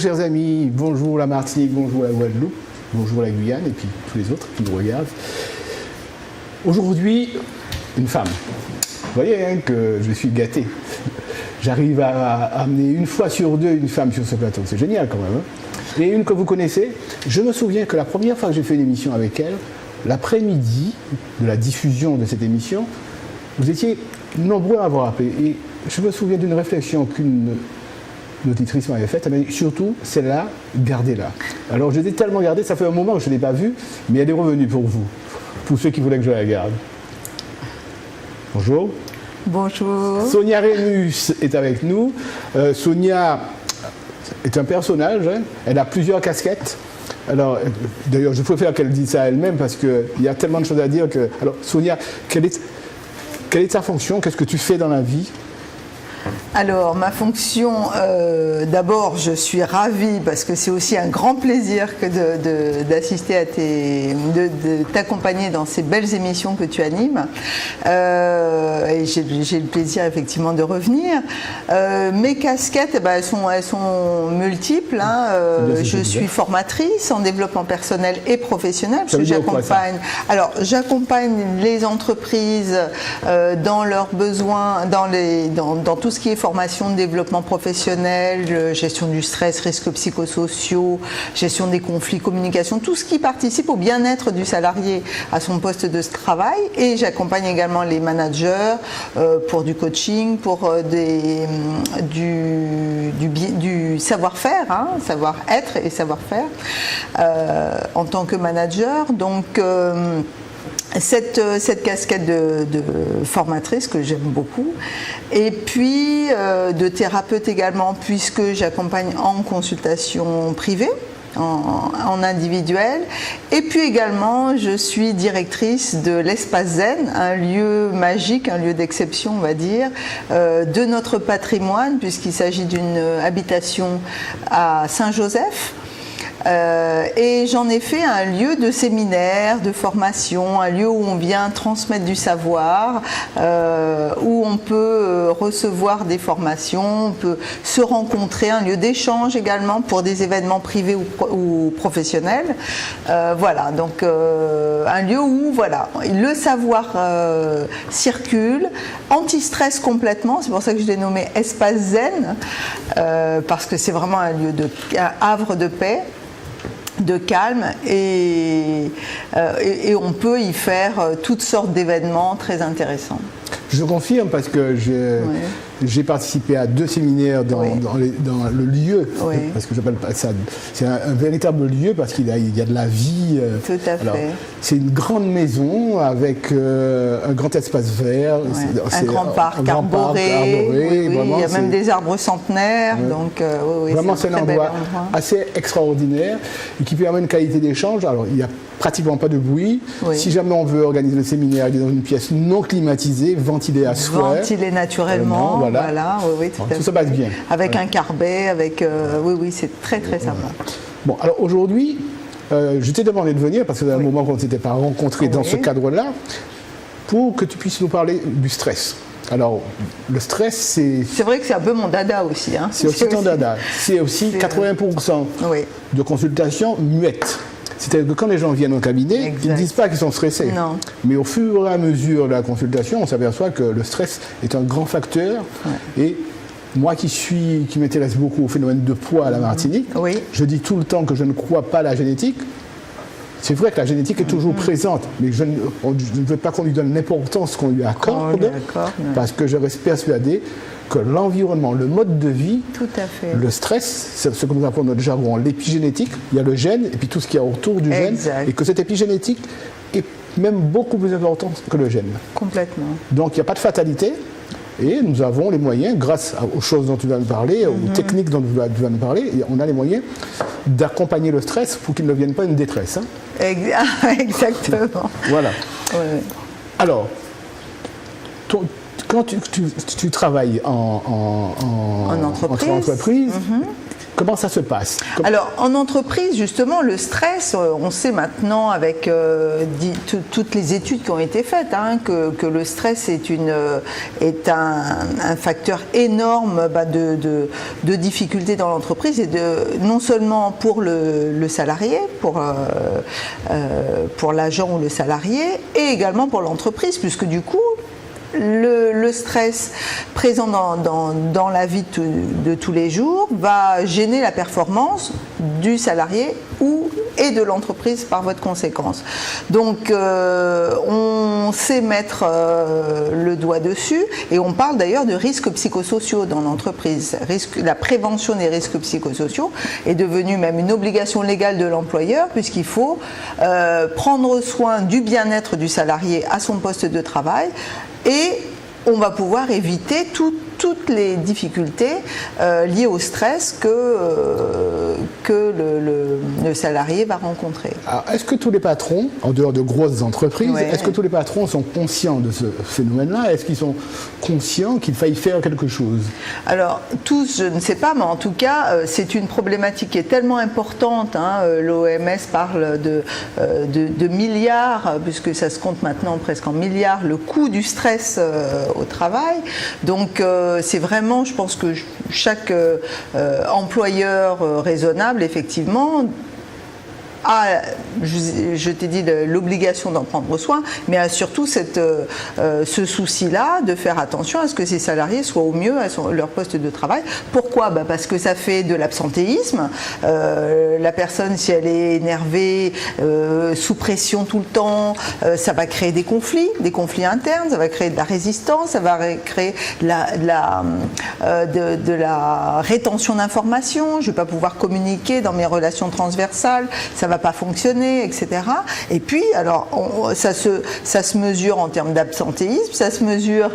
chers amis, bonjour la Martinique, bonjour la Guadeloupe, bonjour la Guyane et puis tous les autres qui nous regardent. Aujourd'hui, une femme. Vous voyez hein, que je suis gâté. J'arrive à amener une fois sur deux une femme sur ce plateau, c'est génial quand même. Hein. Et une que vous connaissez, je me souviens que la première fois que j'ai fait une émission avec elle, l'après-midi de la diffusion de cette émission, vous étiez nombreux à avoir appelé. Et je me souviens d'une réflexion qu'une auditrice m'avait faite, mais surtout celle-là, gardez-la. Alors je l'ai tellement gardée, ça fait un moment que je ne l'ai pas vue, mais elle est revenue pour vous, pour ceux qui voulaient que je la garde. Bonjour. Bonjour. Sonia Rémus est avec nous. Sonia est un personnage, hein. Elle a plusieurs casquettes. Alors, d'ailleurs, je préfère qu'elle dise ça elle-même parce qu'il y a tellement de choses à dire que... Alors, Sonia, quelle est ta fonction? Qu'est-ce que tu fais dans la vie? Alors, ma fonction, d'abord, je suis ravie parce que c'est aussi un grand plaisir que d'assister à de t'accompagner dans ces belles émissions que tu animes. Et j'ai le plaisir, effectivement, de revenir. Mes casquettes, elles sont multiples. Hein. Je suis formatrice en développement personnel et professionnel parce que j'accompagne. Alors, j'accompagne les entreprises dans leurs besoins, dans tout ce qui est formation de développement professionnel, gestion du stress, risques psychosociaux, gestion des conflits, communication, tout ce qui participe au bien-être du salarié à son poste de travail. Et j'accompagne également les managers pour du coaching, pour du savoir-faire, hein, savoir-être et savoir-faire en tant que manager. Donc, cette casquette de formatrice que j'aime beaucoup, et puis de thérapeute également, puisque j'accompagne en consultation privée, en individuel, et puis également je suis directrice de l'Espace Zen, un lieu magique, un lieu d'exception on va dire, de notre patrimoine, puisqu'il s'agit d'une habitation à Saint-Joseph. Et j'en ai fait un lieu de séminaire, de formation, un lieu où on vient transmettre du savoir, où on peut recevoir des formations, on peut se rencontrer, un lieu d'échange également pour des événements privés ou professionnels. Voilà, donc un lieu où voilà, le savoir circule, anti-stress complètement, c'est pour ça que je l'ai nommé Espace Zen, parce que c'est vraiment un lieu un havre de paix, de calme, et on peut y faire toutes sortes d'événements très intéressants. Je confirme parce que j'ai participé à 2 séminaires dans le lieu, parce que j'appelle ça, c'est un véritable lieu parce qu'il y a de la vie. Tout à fait. C'est une grande maison avec un grand espace vert. Un grand parc arboré. Vraiment, il y a même des arbres centenaires. Donc, vraiment, c'est un endroit assez extraordinaire et qui permet une qualité d'échange. Alors, il n'y a pratiquement pas de bruit. Si jamais on veut organiser le séminaire, il est dans une pièce non climatisée, ventilée à souhait. Ventilée naturellement. Voilà, tout ça passe bien. Avec un carbet, avec... c'est très très sympa. Bon, alors aujourd'hui, je t'ai demandé de venir, parce que c'est un moment qu'on ne s'était pas rencontrés dans ce cadre-là, pour que tu puisses nous parler du stress. Alors, le stress, c'est... C'est vrai que c'est un peu mon dada aussi. Hein. C'est aussi ton dada. C'est aussi 80% de consultations muettes. C'est-à-dire que quand les gens viennent au cabinet, ils ne disent pas qu'ils sont stressés. Non. Mais au fur et à mesure de la consultation, on s'aperçoit que le stress est un grand facteur. Et moi qui m'intéresse beaucoup au phénomène de poids à la Martinique, je dis tout le temps que je ne crois pas à la génétique. C'est vrai que la génétique est toujours présente, mais je ne veux pas qu'on lui donne l'importance qu'on lui accorde, parce que je reste persuadé que l'environnement, le mode de vie, le stress, c'est ce que nous appelons dans notre jargon l'épigénétique, il y a le gène et puis tout ce qu'il y a autour du gène, et que cette épigénétique est même beaucoup plus importante que le gène. Complètement. Donc il n'y a pas de fatalité, et nous avons les moyens, grâce aux choses dont tu vas nous parler, aux techniques dont tu vas nous parler, et on a les moyens d'accompagner le stress pour qu'il ne devienne pas une détresse. Hein. Exactement. Voilà. Alors, quand tu travailles en entreprise, Comment ça se passe? Alors, en entreprise, justement, le stress, on sait maintenant avec toutes les études qui ont été faites que le stress est un facteur énorme de difficultés dans l'entreprise et non seulement pour le salarié, pour l'agent ou le salarié, et également pour l'entreprise, puisque du coup, le stress présent dans la vie de tous les jours va gêner la performance du salarié et de l'entreprise par voie de conséquence. Donc on sait mettre le doigt dessus, et on parle d'ailleurs de risques psychosociaux dans l'entreprise. La prévention des risques psychosociaux est devenue même une obligation légale de l'employeur, puisqu'il faut prendre soin du bien-être du salarié à son poste de travail, et on va pouvoir éviter toutes les difficultés liées au stress que le salarié va rencontrer. Alors, est-ce que tous les patrons, en dehors de grosses entreprises, est-ce que tous les patrons sont conscients de ce phénomène-là? Est-ce qu'ils sont conscients qu'il faille faire quelque chose? Alors, tous, je ne sais pas, mais en tout cas, c'est une problématique qui est tellement importante. L'OMS parle de milliards, puisque ça se compte maintenant presque en milliards, le coût du stress au travail. Donc, c'est vraiment, je pense que chaque employeur raisonnable, effectivement, je t'ai dit l'obligation d'en prendre soin, mais a surtout ce souci-là de faire attention à ce que ces salariés soient au mieux à leur poste de travail. Pourquoi? Parce que ça fait de l'absentéisme. La personne, si elle est énervée, sous pression tout le temps, ça va créer des conflits internes, ça va créer de la résistance, ça va créer de la rétention d'informations. Je ne vais pas pouvoir communiquer dans mes relations transversales, ça va pas fonctionner, etc. Et puis, alors, ça se mesure en termes d'absentéisme, ça se mesure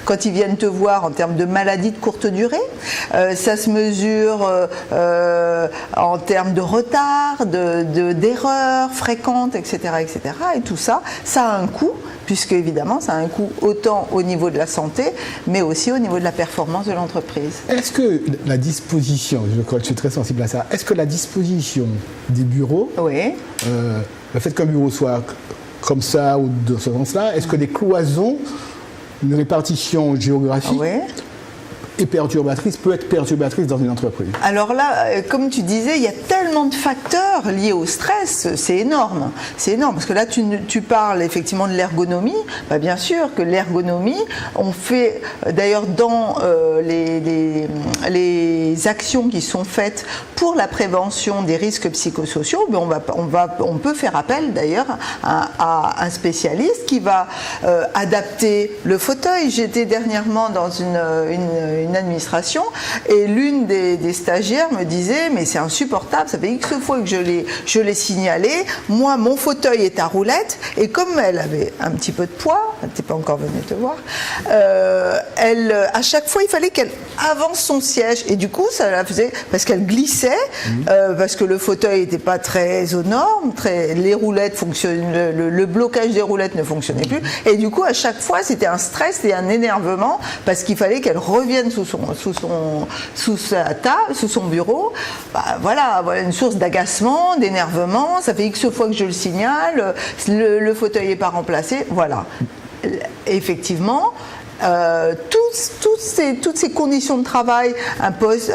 quand ils viennent te voir en termes de maladies de courte durée, ça se mesure en termes de retard, d'erreurs fréquentes, etc., etc. Et tout ça, ça a un coût, puisque évidemment, ça a un coût autant au niveau de la santé, mais aussi au niveau de la performance de l'entreprise. Est-ce que la disposition, je crois que je suis très sensible à ça, est-ce que la disposition des bureaux, le fait qu'un bureau soit comme ça ou dans ce sens-là, est-ce que des cloisons, une répartition géographique peut être perturbatrice dans une entreprise? Alors là, comme tu disais, il y a tellement de facteurs liés au stress, c'est énorme. C'est énorme, parce que là, tu parles effectivement de l'ergonomie. Bien sûr que l'ergonomie, on fait, d'ailleurs, dans les actions qui sont faites pour la prévention des risques psychosociaux, on peut faire appel d'ailleurs à un spécialiste qui va adapter le fauteuil. J'étais dernièrement dans une administration, et l'une des stagiaires me disait: mais c'est insupportable, ça fait X fois que je l'ai signalé, moi mon fauteuil est à roulette, et comme elle avait un petit peu de poids, elle n'était pas encore venue te voir, à chaque fois il fallait qu'elle avance son siège, et du coup ça la faisait, parce qu'elle glissait, parce que le fauteuil n'était pas très aux normes, les roulettes fonctionnaient, le blocage des roulettes ne fonctionnait plus, et du coup à chaque fois c'était un stress et un énervement, parce qu'il fallait qu'elle revienne sous son bureau. Voilà une source d'agacement, d'énervement. Ça fait X fois que je le signale, le fauteuil n'est pas remplacé. Voilà. Effectivement, toutes ces conditions de travail imposent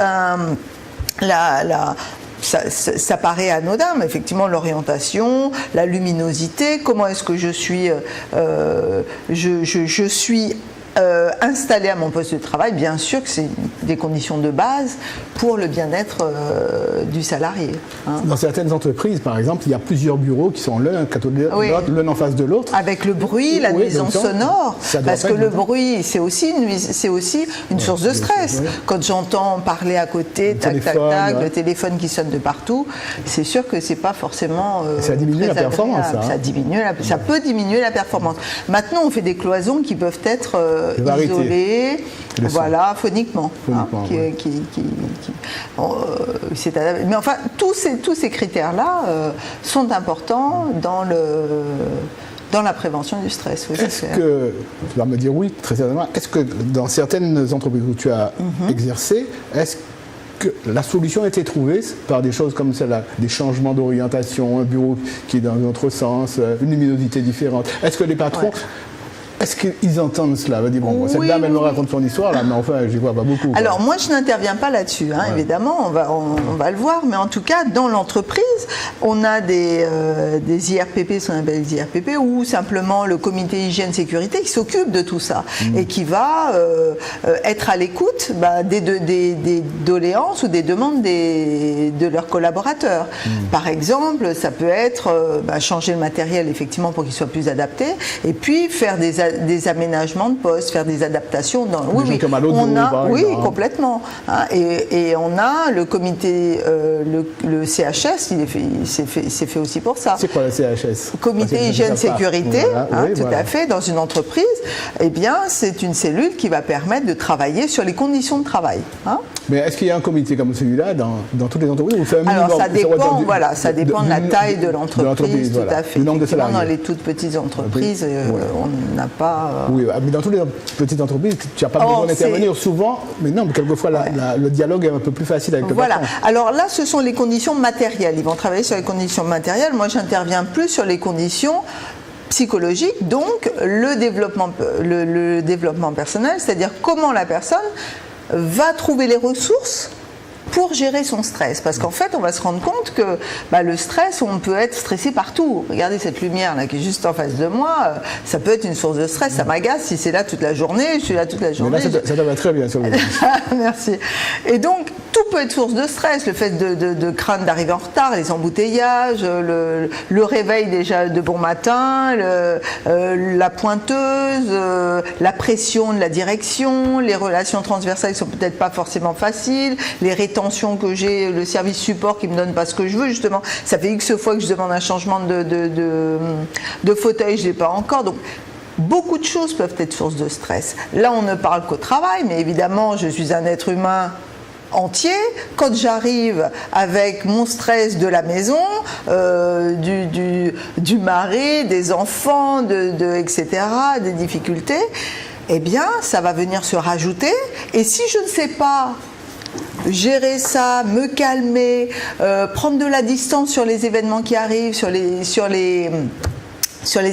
ça paraît anodin, mais effectivement l'orientation, la luminosité, comment est-ce que je suis installé à mon poste de travail, bien sûr que c'est des conditions de base pour le bien-être du salarié. Dans certaines entreprises, par exemple, il y a plusieurs bureaux qui sont l'un l'un en face de l'autre. Avec le bruit, la nuisance sonore, parce que le bruit, c'est aussi une source de stress. Quand j'entends parler à côté, tac, tac, tac, le téléphone qui sonne de partout, c'est sûr que c'est pas forcément ça diminue la performance. Ça peut diminuer la performance. Maintenant, on fait des cloisons qui peuvent être isolé, phoniquement. Mais enfin, tous ces critères-là sont importants dans la prévention du stress. Oui, est-ce que, tu vas me dire oui, très certainement, est-ce que dans certaines entreprises où tu as exercé, est-ce que la solution a été trouvée par des choses comme celle-là, des changements d'orientation, un bureau qui est dans un autre sens, une luminosité différente. Est-ce que les patrons... Est-ce qu'ils entendent cela? Dit, bon, cette dame, elle me raconte son histoire, là, mais enfin, je n'y vois pas beaucoup. Alors, moi, je n'interviens pas là-dessus, évidemment, on va le voir, mais en tout cas, dans l'entreprise, on a des IRPP, ce qu'on appelle des IRPP, ou simplement le comité hygiène-sécurité qui s'occupe de tout ça et qui va être à l'écoute des doléances ou des demandes de leurs collaborateurs. Par exemple, ça peut être changer le matériel, effectivement, pour qu'il soit plus adapté, et puis faire des aménagements de poste, faire des adaptations. Complètement. Et on a le comité, le CHS, il s'est fait aussi pour ça. C'est quoi le CHS? Comité hygiène-sécurité, à fait, dans une entreprise, eh bien, c'est une cellule qui va permettre de travailler sur les conditions de travail. Mais est-ce qu'il y a un comité comme celui-là dans toutes les entreprises? Alors, ça dépend, ça dépend de la taille de l'entreprise, tout à fait. Du nombre de salariés. Dans les toutes petites entreprises, on n'a pas... Oui, mais dans toutes les petites entreprises, tu n'as pas besoin d'intervenir souvent, mais non, quelquefois le dialogue est un peu plus facile avec le patron. Alors là, ce sont les conditions matérielles. Ils vont travailler sur les conditions matérielles. Moi, j'interviens plus sur les conditions psychologiques, donc le développement personnel, c'est-à-dire comment la personne va trouver les ressources pour gérer son stress. Parce qu'en fait, on va se rendre compte que le stress, on peut être stressé partout. Regardez cette lumière là qui est juste en face de moi, ça peut être une source de stress, ça m'agace. Si c'est là toute la journée, je suis là toute la journée. Mais là, ça va très bien sur le Merci. Et donc, tout peut être source de stress. Le fait de craindre d'arriver en retard, les embouteillages, le réveil déjà de bon matin, la pointeuse, la pression de la direction, les relations transversales qui sont peut-être pas forcément faciles, les rétentions que j'ai, le service support qui me donne pas ce que je veux, justement. Ça fait X fois que je demande un changement de fauteuil, je l'ai pas encore. Donc, beaucoup de choses peuvent être source de stress. Là, on ne parle qu'au travail, mais évidemment, je suis un être humain entier. Quand j'arrive avec mon stress de la maison, du mari, des enfants, etc., des difficultés, eh bien, ça va venir se rajouter. Et si je ne sais pas gérer ça, me calmer, prendre de la distance sur les événements qui arrivent, sur les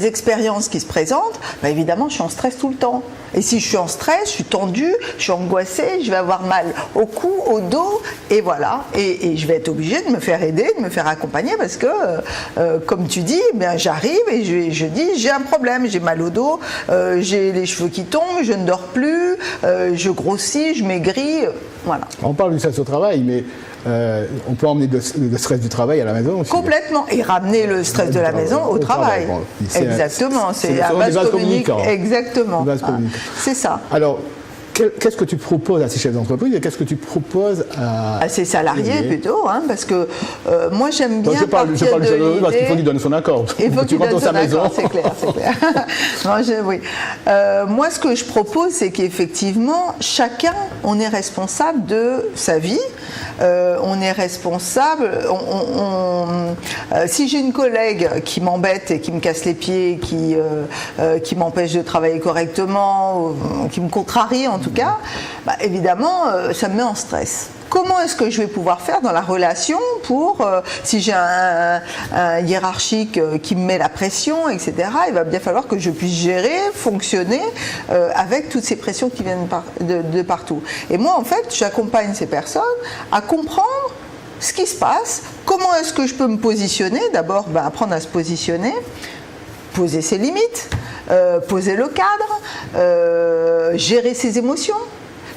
expériences qui se présentent, évidemment, je suis en stress tout le temps. Et si je suis en stress, je suis tendue, je suis angoissée, je vais avoir mal au cou, au dos, et voilà. Et je vais être obligée de me faire aider, de me faire accompagner, parce que, comme tu dis, j'arrive et je dis, j'ai un problème, j'ai mal au dos, j'ai les cheveux qui tombent, je ne dors plus, je grossis, je maigris, voilà. On parle du stress au travail, mais on peut emmener le stress du travail à la maison aussi. Complètement, et ramener le stress de la maison au travail. Exactement, c'est à base communicante. Exactement. C'est ça. Alors, qu'est-ce que tu proposes à ces chefs d'entreprise et qu'est-ce que tu proposes à ces salariés plutôt, parce que moi j'aime bien je parle du salarié parce qu'il faut lui donner son accord. Il faut qu'il donne son accord, c'est clair. Non, moi ce que je propose, c'est qu'effectivement chacun, on est responsable de sa vie, on est responsable, si j'ai une collègue qui m'embête et qui me casse les pieds, qui m'empêche de travailler correctement, qui me contrarie en tout cas, évidemment, ça me met en stress. Comment est-ce que je vais pouvoir faire dans la relation pour, si j'ai un hiérarchique qui me met la pression, etc., il va bien falloir que je puisse gérer, fonctionner avec toutes ces pressions qui viennent de partout. Et moi, en fait, j'accompagne ces personnes à comprendre ce qui se passe, comment est-ce que je peux me positionner, d'abord apprendre à se positionner, poser ses limites, poser le cadre, gérer ses émotions,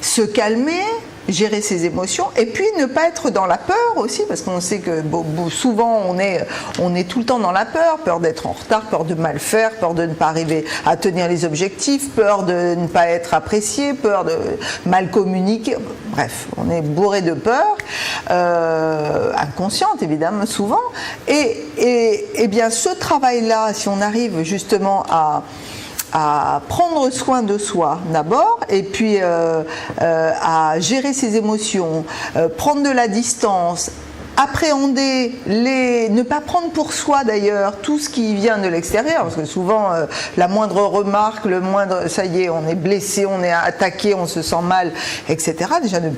se calmer, gérer ses émotions et puis ne pas être dans la peur aussi, parce qu'on sait que souvent on est tout le temps dans la peur d'être en retard, peur de mal faire, peur de ne pas arriver à tenir les objectifs, peur de ne pas être apprécié, peur de mal communiquer, bref, on est bourré de peur, inconsciente évidemment souvent, et bien ce travail-là, si on arrive justement à prendre soin de soi d'abord et puis à gérer ses émotions, prendre de la distance, appréhender ne pas prendre pour soi d'ailleurs tout ce qui vient de l'extérieur, parce que souvent la moindre remarque, ça y est, on est blessé, on est attaqué, on se sent mal, etc. Déjà ne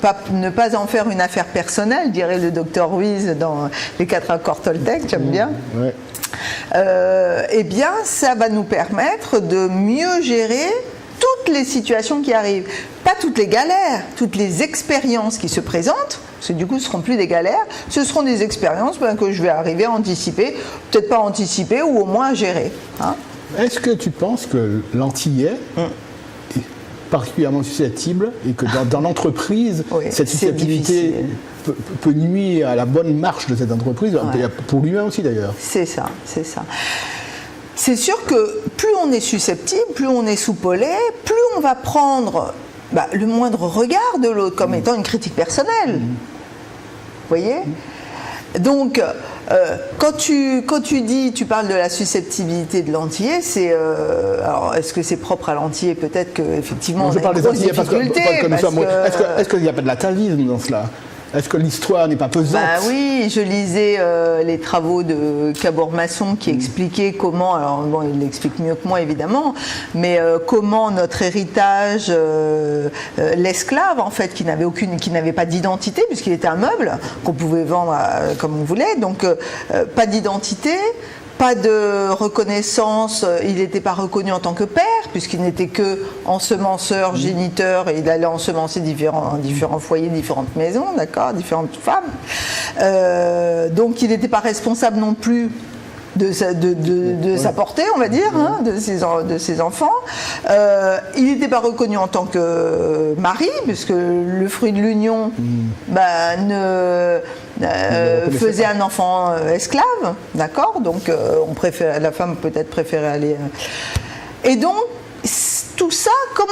pas en faire une affaire personnelle, dirait le docteur Ruiz dans les 4 accords Toltec, j'aime bien. Ouais. Eh bien, ça va nous permettre de mieux gérer toutes les situations qui arrivent. Pas toutes les galères, toutes les expériences qui se présentent, parce que du coup ce ne seront plus des galères, ce seront des expériences que je vais arriver à anticiper, peut-être pas anticiper ou au moins à gérer. Hein. Est-ce que tu penses que l'antillais est particulièrement susceptible et que dans l'entreprise, cette susceptibilité peut nuire à la bonne marche de cette entreprise, pour lui-même aussi d'ailleurs? C'est ça, c'est ça. C'est sûr que plus on est susceptible, plus on est soupolé, plus on va prendre le moindre regard de l'autre comme étant une critique personnelle. Vous voyez ? Donc, quand tu parles de la susceptibilité de l'antillais, c'est alors est-ce que c'est propre à l'antillais? Peut-être qu'effectivement, je parle des antillais parce que est-ce qu'il n'y a pas de l'atavisme dans cela? Est-ce que l'histoire n'est pas pesante? Oui, je lisais les travaux de Cabourg-Masson qui expliquaient comment, alors bon, il l'explique mieux que moi évidemment, mais comment notre héritage, l'esclave en fait, qui n'avait pas d'identité puisqu'il était un meuble qu'on pouvait vendre comme on voulait, donc pas d'identité. Pas de reconnaissance, il n'était pas reconnu en tant que père, puisqu'il n'était que ensemenceur, géniteur, et il allait ensemencer différents foyers, différentes maisons, d'accord, différentes femmes. Donc il n'était pas responsable non plus de sa portée, on va dire, de ses enfants. Il n'était pas reconnu en tant que mari, puisque le fruit de l'union faisait un enfant esclave, d'accord. Donc la femme peut-être préférait aller. Et donc tout ça, comme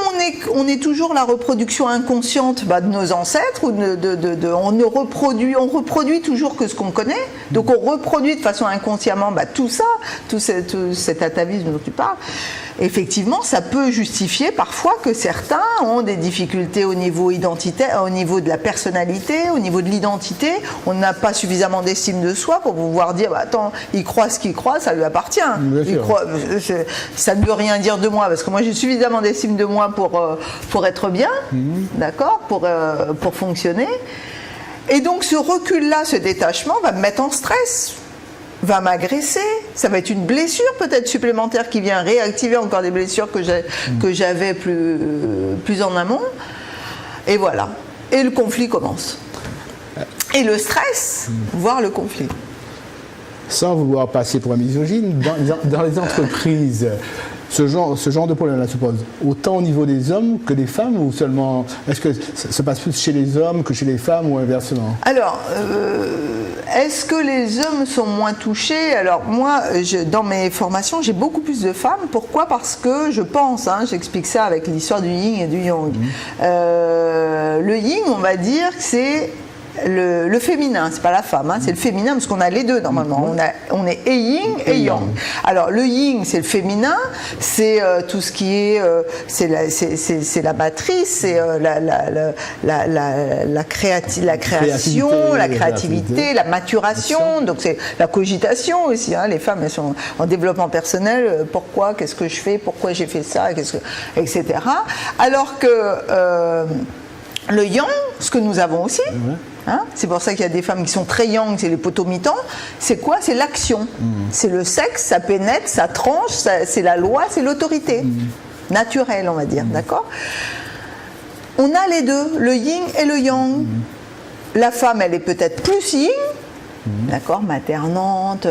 on est toujours la reproduction inconsciente de nos ancêtres, on reproduit toujours que ce qu'on connaît, donc on reproduit de façon inconsciemment tout ça, tout cet atavisme dont tu parles. Effectivement, ça peut justifier parfois que certains ont des difficultés au niveau identitaire, au niveau de la personnalité, au niveau de l'identité. On n'a pas suffisamment d'estime de soi pour pouvoir dire attends, il croit ce qu'il croit, ça lui appartient. Ça ne veut rien dire de moi, parce que moi j'ai suffisamment d'estime de moi pour être bien, d'accord, pour fonctionner. Et donc ce recul-là, ce détachement va me mettre en stress, va m'agresser, ça va être une blessure peut-être supplémentaire qui vient réactiver encore des blessures que j'avais plus en amont. Et voilà. Et le conflit commence. Et le stress, voire le conflit. Sans vouloir passer pour un misogyne, dans les entreprises, ce genre de problème-là se pose autant au niveau des hommes que des femmes, ou seulement est-ce que ça se passe plus chez les hommes que chez les femmes, ou inversement? Alors, est-ce que les hommes sont moins touchés? Alors moi, dans mes formations, j'ai beaucoup plus de femmes. Pourquoi? Parce que je pense, j'explique ça avec l'histoire du yin et du yang. Le yin, on va dire que c'est le féminin, c'est pas la femme, c'est le féminin, parce qu'on a les deux normalement. On est et yin et yang. Alors le yin, c'est le féminin, c'est tout ce qui est, c'est la matrice, c'est la création, la créativité, la maturation. Donc c'est la cogitation aussi. Les femmes, elles sont en développement personnel. Pourquoi? Qu'est-ce que je fais? Pourquoi j'ai fait ça? Etc. Alors que le yang, ce que nous avons aussi. C'est pour ça qu'il y a des femmes qui sont très yang, c'est les potomitans. C'est quoi? C'est l'action. C'est le sexe, ça pénètre, ça tranche, c'est la loi, c'est l'autorité. Naturelle, on va dire, d'accord? On a les deux, le yin et le yang. La femme, elle est peut-être plus yin, d'accord, maternante.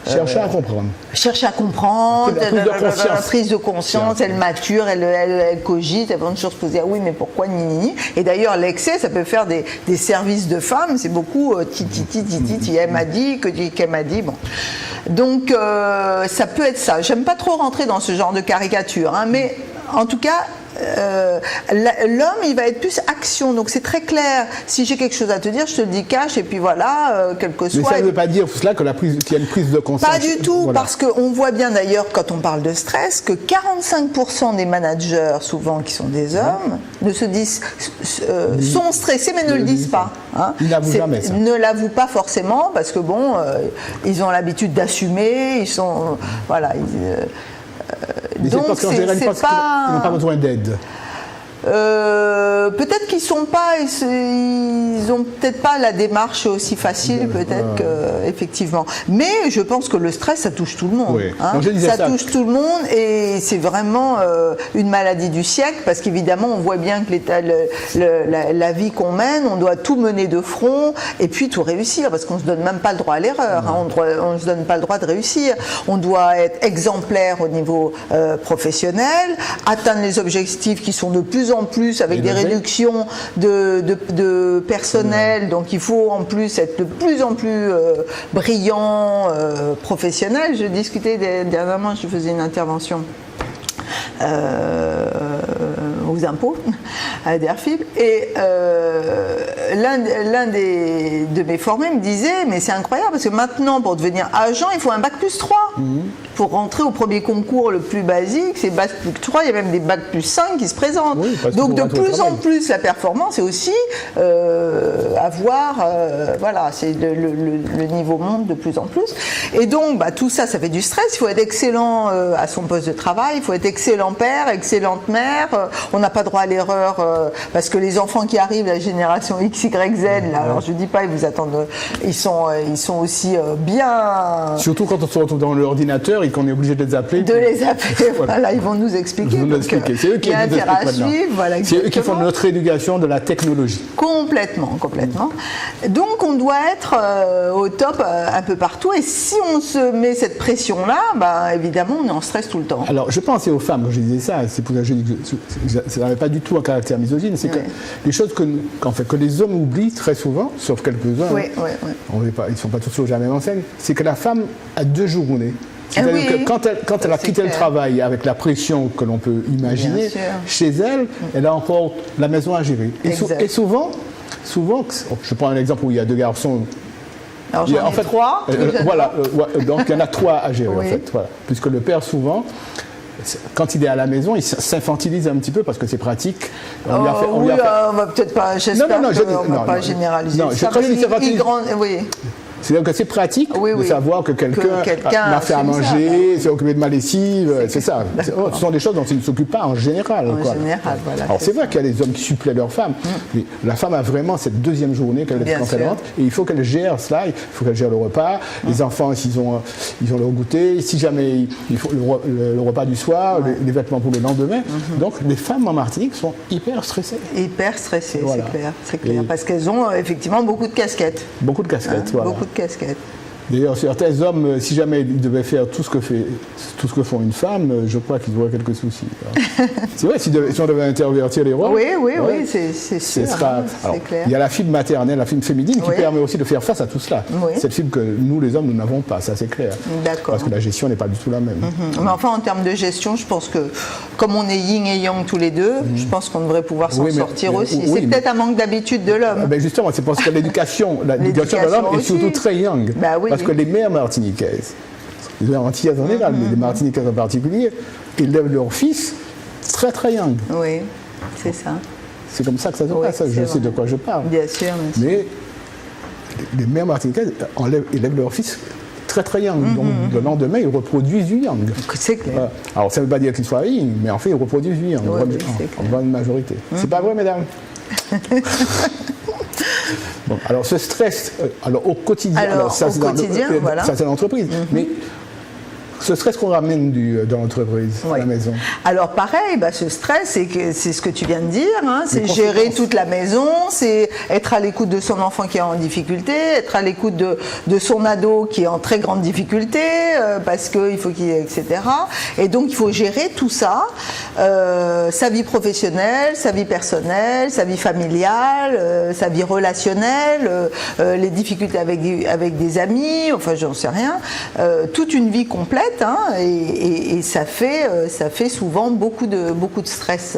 Chercher à comprendre. Chercher à comprendre, la prise de conscience, elle mature, elle cogite, elle va une chose poser, ah oui, mais pourquoi ni. Et d'ailleurs, l'excès, ça peut faire des services de femmes, c'est beaucoup elle m'a dit, qu'elle m'a dit, bon. Donc, ça peut être ça. J'aime pas trop rentrer dans ce genre de caricature, mais en tout cas, L'homme, il va être plus action, donc c'est très clair. Si j'ai quelque chose à te dire, je te le dis cash, et puis voilà, quel que soit. Mais ça ne veut pas dire cela qu'il y a une prise de conscience. Pas du tout, voilà. Parce qu'on voit bien d'ailleurs, quand on parle de stress, que 45% des managers, souvent qui sont des hommes, ne se disent, sont stressés, mais ne le disent pas. Hein. Ils n'avouent jamais ça. Ne l'avouent pas forcément, parce que bon, ils ont l'habitude d'assumer, ils sont. Voilà. Mais donc, parce qu'en général, ils n'ont pas besoin d'aide. Peut-être qu'ils sont pas, ils ont peut-être pas la démarche aussi facile, peut-être effectivement. Mais je pense que le stress, ça touche tout le monde. Oui. Hein. Ça touche tout le monde et c'est vraiment une maladie du siècle parce qu'évidemment, on voit bien que la vie qu'on mène, on doit tout mener de front et puis tout réussir parce qu'on se donne même pas le droit à l'erreur. Hein. On se donne pas le droit de réussir. On doit être exemplaire au niveau professionnel, atteindre les objectifs qui sont de plus en plus avec des réductions de personnel, donc il faut en plus être de plus en plus brillant, professionnel. Je discutais dernièrement, je faisais une intervention aux impôts à DERFIP et l'un de mes formés me disait mais c'est incroyable parce que maintenant pour devenir agent il faut un bac plus 3 pour rentrer au premier concours le plus basique, c'est bac plus 3, il y a même des bac plus 5 qui se présentent. Oui, donc de plus en plus la performance est aussi avoir, voilà, c'est le niveau monte de plus en plus. Et donc tout ça, ça fait du stress, il faut être excellent à son poste de travail, il faut être excellent père, excellente mère, on n'a pas droit à l'erreur parce que les enfants qui arrivent, la génération X, Y, Z, là, alors je dis pas, ils vous attendent, ils sont aussi bien... Surtout quand on se retrouve dans l'ordinateur et qu'on est obligé de les appeler. De les appeler, voilà, ils vont nous expliquer. C'est eux qui nous expliquent maintenant. Voilà, c'est eux qui font notre éducation de la technologie. Complètement. Donc on doit être au top un peu partout et si on se met cette pression-là, évidemment on est en stress tout le temps. Alors je pensais aux femmes, quand je disais ça, c'est pour ça que je dis que ça n'avait pas du tout un caractère misogyne, c'est que les choses que les hommes oublient très souvent, sauf quelques-uns, ils ne sont pas tous sur la même enseigne, c'est que la femme a 2 journées. C'est-à-dire que quand elle a quitté le travail avec la pression que l'on peut imaginer, chez elle, elle a encore la maison à gérer. Et souvent, je prends un exemple où il y a 2 garçons. Alors j'en ai 3. Donc il y en a 3 à gérer en fait. Voilà. Puisque le père souvent, quand il est à la maison, il s'infantilise un petit peu parce que c'est pratique. On va peut-être pas, j'espère qu'on ne va pas généraliser. Non, je crois qu'il s'infantilise. C'est-à-dire que c'est pratique de savoir que quelqu'un l'a fait à manger, s'est occupé de ma lessive, c'est ça. Ce sont des choses dont ils ne s'occupent pas en général. Voilà. Alors c'est vrai qu'il y a des hommes qui suppléent leurs femmes, mais la femme a vraiment cette 2e journée quand elle rentre, et il faut qu'elle gère cela, il faut qu'elle gère le repas, les enfants ils ont leur goûter, si jamais il faut le repas du soir, les vêtements pour le lendemain. Donc les femmes en Martinique sont hyper stressées. Hyper stressées, c'est clair. Parce qu'elles ont effectivement beaucoup de casquettes. Beaucoup de casquettes, voilà. Casquette. D'ailleurs, certains hommes, si jamais ils devaient faire tout ce que font une femme, je crois qu'ils auraient quelques soucis. C'est vrai, si on devait intervertir les rôles. Oui, c'est sûr. Alors, clair. Il y a la fibre maternelle, la fibre féminine, qui permet aussi de faire face à tout cela. Cette fibre que nous, les hommes, nous n'avons pas, ça c'est clair. D'accord. Parce que la gestion n'est pas du tout la même. Mais enfin, en termes de gestion, je pense que, comme on est yin et yang tous les deux, je pense qu'on devrait pouvoir s'en sortir aussi. C'est peut-être un manque d'habitude de l'homme. Justement, c'est parce que l'éducation de l'homme est surtout très yang. Parce que les mères martiniquaises, les antillaises en général, mais les martiniquaises en particulier, élèvent leurs fils très très young. Oui, c'est ça. C'est comme ça que ça se passe, je sais de quoi je parle. Bien sûr. Mais les mères martiniquaises élèvent leurs fils très très young. Donc le lendemain, ils reproduisent du young. C'est clair. Alors ça ne veut pas dire qu'ils soient young, mais en fait, ils reproduisent du young en grande majorité. C'est pas vrai, mesdames? Bon, alors ce stress, au quotidien, ça c'est l'entreprise, mais ce stress qu'on ramène dans l'entreprise, à la maison. Alors pareil, ce stress, c'est ce que tu viens de dire, c'est gérer toute la maison, c'est être à l'écoute de son enfant qui est en difficulté, être à l'écoute de son ado qui est en très grande difficulté, parce qu'il faut etc. Et donc il faut gérer tout ça, sa vie professionnelle, sa vie personnelle, sa vie familiale, sa vie relationnelle, les difficultés avec des amis, enfin j'en sais rien, toute une vie complète. tête, hein, et ça fait souvent beaucoup de stress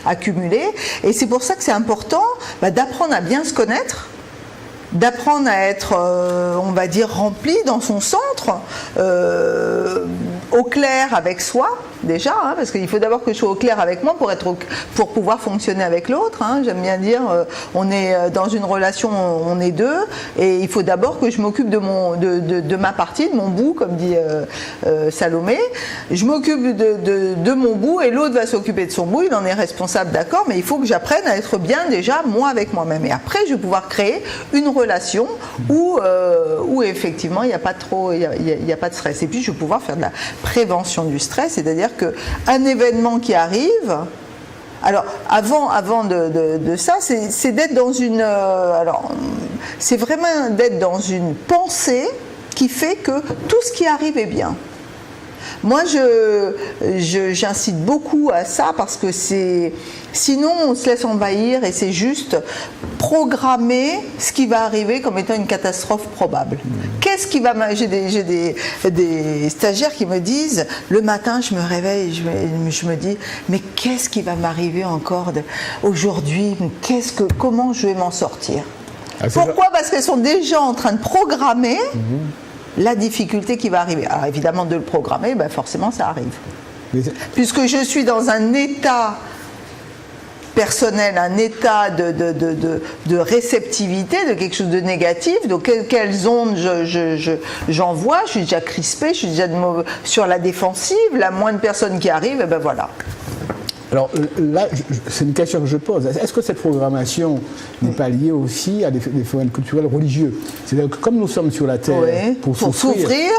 accumulé. Et c'est pour ça que c'est important d'apprendre à bien se connaître, d'apprendre à être, on va dire, rempli dans son centre, au clair avec soi, déjà, hein, parce qu'il faut d'abord que je sois au clair avec moi pour pouvoir fonctionner avec l'autre. Hein. J'aime bien dire, on est dans une relation, on est deux, et il faut d'abord que je m'occupe de ma partie, de mon bout, comme dit Salomé. Je m'occupe de mon bout, et l'autre va s'occuper de son bout, il en est responsable, d'accord, mais il faut que j'apprenne à être bien déjà, moi avec moi-même. Et après, je vais pouvoir créer une relation où effectivement, il n'y a pas de stress. Et puis, je vais pouvoir faire de la prévention du stress, c'est-à-dire qu'un événement qui arrive, alors avant de ça, c'est d'être dans une, c'est vraiment d'être dans une pensée qui fait que tout ce qui arrive est bien. Moi, j'incite beaucoup à ça parce que sinon on se laisse envahir et c'est juste programmer ce qui va arriver comme étant une catastrophe probable. Qu'est-ce qui va j'ai des stagiaires qui me disent le matin, je me réveille, je me dis mais qu'est-ce qui va m'arriver encore aujourd'hui, comment je vais m'en sortir. Pourquoi ? Parce qu'elles sont déjà en train de programmer la difficulté qui va arriver. Alors évidemment, de le programmer, forcément ça arrive. Puisque je suis dans un état personnel, un état de réceptivité, de quelque chose de négatif, donc quelles ondes j'envoie, je suis déjà crispée, je suis déjà sur la défensive, la moindre personne qui arrive, voilà. Alors là, c'est une question que je pose. Est-ce que cette programmation n'est pas liée aussi à des phénomènes culturels religieux ? C'est-à-dire que comme nous sommes sur la terre pour souffrir,